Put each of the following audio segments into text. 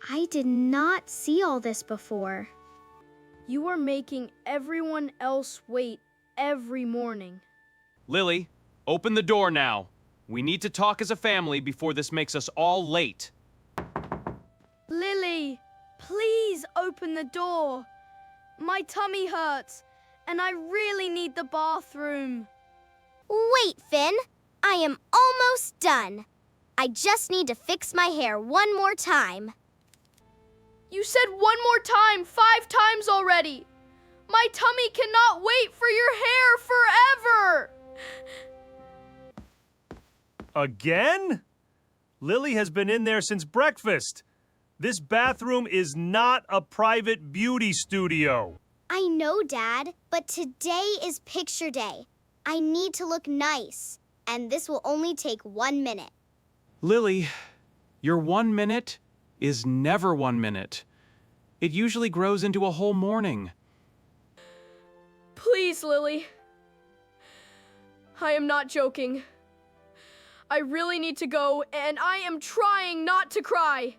I did not see all this before. You are making everyone else wait every morning. Lily, open the door now. We need to talk as a family before this makes us all late. Lily, please open the door. My tummy hurts, and I really need the bathroom. Wait, Finn. I am almost done. I just need to fix my hair one more time. You said one more time 5 times already. My tummy cannot wait for your hair forever. Again? Lily has been in there since breakfast. This bathroom is not a private beauty studio. I know, Dad, but today is picture day. I need to look nice, and this will only take 1 minute. Lily, your 1 minute is never 1 minute. It usually grows into a whole morning. Please, Lily. I am not joking. I really need to go, and I am trying not to cry.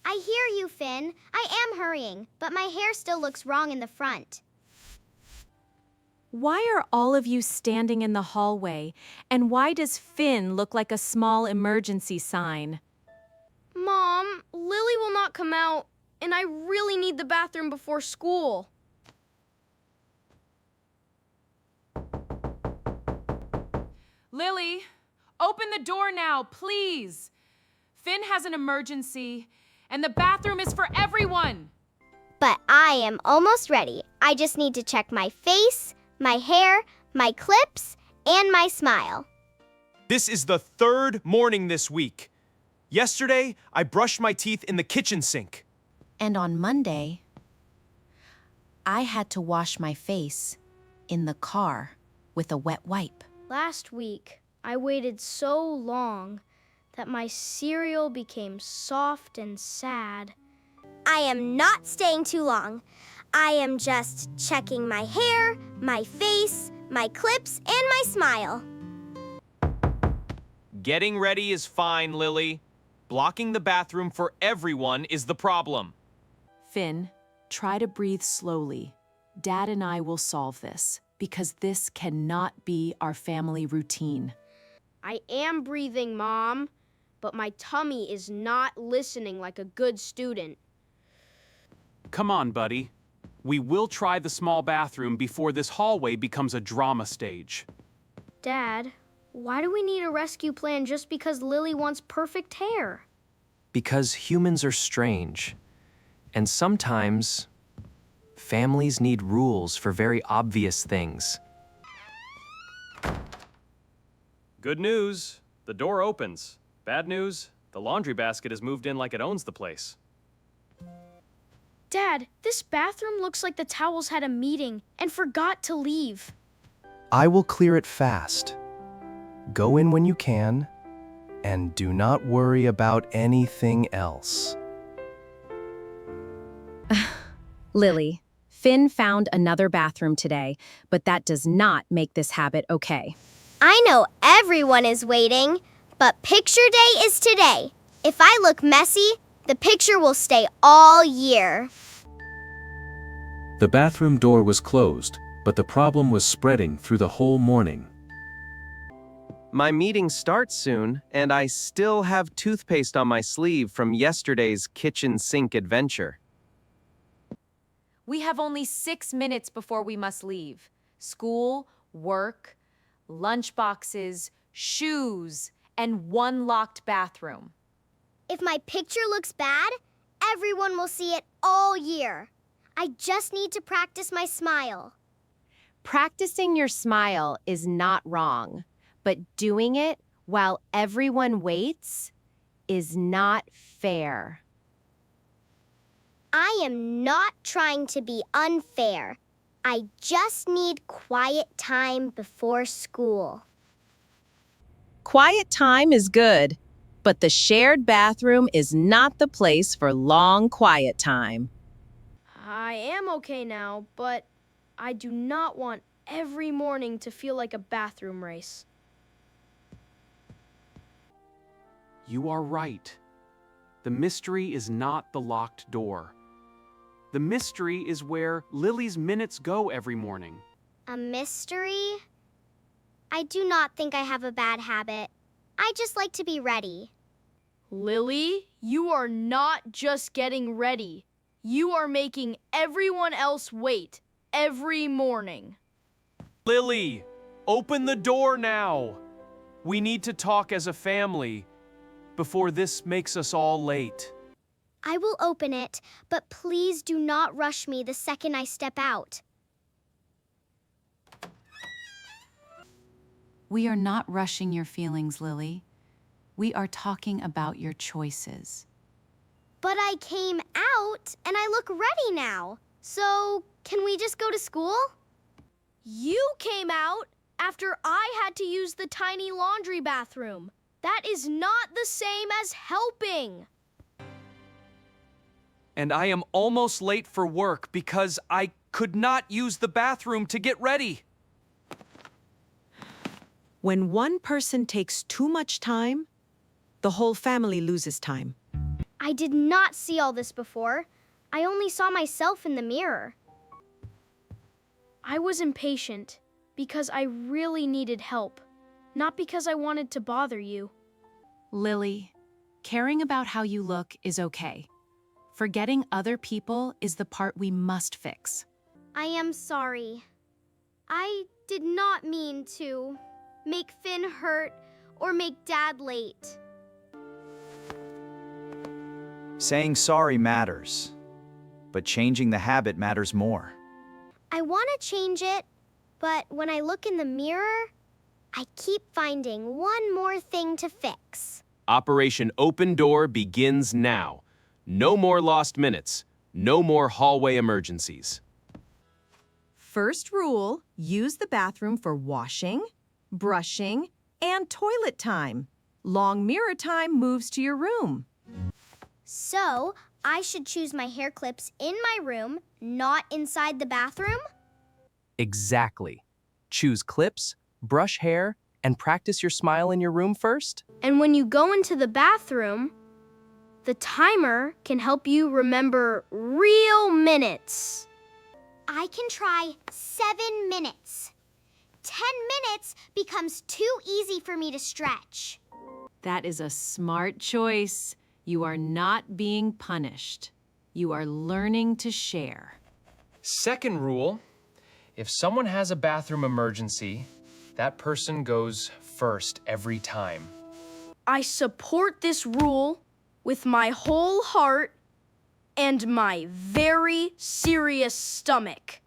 I hear you, Finn. I am hurrying, but my hair still looks wrong in the front. Why are all of you standing in the hallway? And why does Finn look like a small emergency sign? Mom, Lily will not come out, and I really need the bathroom before school. Lily, open the door now, please. Finn has an emergency, and the bathroom is for everyone. But I am almost ready. I just need to check my face, my hair, my clips, and my smile. This is the 3rd morning this week. Yesterday, I brushed my teeth in the kitchen sink. And on Monday, I had to wash my face in the car with a wet wipe. Last week, I waited so long that my cereal became soft and sad. I am not staying too long. I am just checking my hair, my face, my clips, and my smile. Getting ready is fine, Lily. Blocking the bathroom for everyone is the problem. Finn, try to breathe slowly. Dad and I will solve this, because this cannot be our family routine. I am breathing, Mom, but my tummy is not listening like a good student. Come on, buddy. We will try the small bathroom before this hallway becomes a drama stage. Dad, why do we need a rescue plan just because Lily wants perfect hair? Because humans are strange. And sometimes, families need rules for very obvious things. Good news, the door opens. Bad news, the laundry basket has moved in like it owns the place. Dad, this bathroom looks like the towels had a meeting and forgot to leave. I will clear it fast. Go in when you can, and do not worry about anything else. Lily, Finn found another bathroom today, but that does not make this habit okay. I know everyone is waiting, but picture day is today. If I look messy, the picture will stay all year. The bathroom door was closed, but the problem was spreading through the whole morning. My meeting starts soon, and I still have toothpaste on my sleeve from yesterday's kitchen sink adventure. We have only 6 minutes before we must leave. School, work, lunch boxes, shoes, and 1 locked bathroom. If my picture looks bad, everyone will see it all year. I just need to practice my smile. Practicing your smile is not wrong, but doing it while everyone waits is not fair. I am not trying to be unfair. I just need quiet time before school. Quiet time is good, but the shared bathroom is not the place for long quiet time. I am okay now, but I do not want every morning to feel like a bathroom race. You are right. The mystery is not the locked door. The mystery is where Lily's minutes go every morning. A mystery? I do not think I have a bad habit. I just like to be ready. Lily, you are not just getting ready. You are making everyone else wait every morning. Lily, open the door now. We need to talk as a family before this makes us all late. I will open it, but please do not rush me the second I step out. We are not rushing your feelings, Lily. We are talking about your choices. But I came out and I look ready now. So, can we just go to school? You came out after I had to use the tiny laundry bathroom. That is not the same as helping. And I am almost late for work because I could not use the bathroom to get ready. When one person takes too much time, the whole family loses time. I did not see all this before. I only saw myself in the mirror. I was impatient because I really needed help, not because I wanted to bother you. Lily, caring about how you look is okay. Forgetting other people is the part we must fix. I am sorry. I did not mean to make Finn hurt or make Dad late. Saying sorry matters, but changing the habit matters more. I want to change it, but when I look in the mirror, I keep finding one more thing to fix. Operation Open Door begins now. No more lost minutes. No more hallway emergencies. First rule, use the bathroom for washing, brushing, and toilet time. Long mirror time moves to your room. So, I should choose my hair clips in my room, not inside the bathroom? Exactly. Choose clips, brush hair, and practice your smile in your room first. And when you go into the bathroom, the timer can help you remember real minutes. I can try 7 minutes. 10 minutes becomes too easy for me to stretch. That is a smart choice. You are not being punished. You are learning to share. Second rule, if someone has a bathroom emergency, that person goes first every time. I support this rule with my whole heart and my very serious stomach.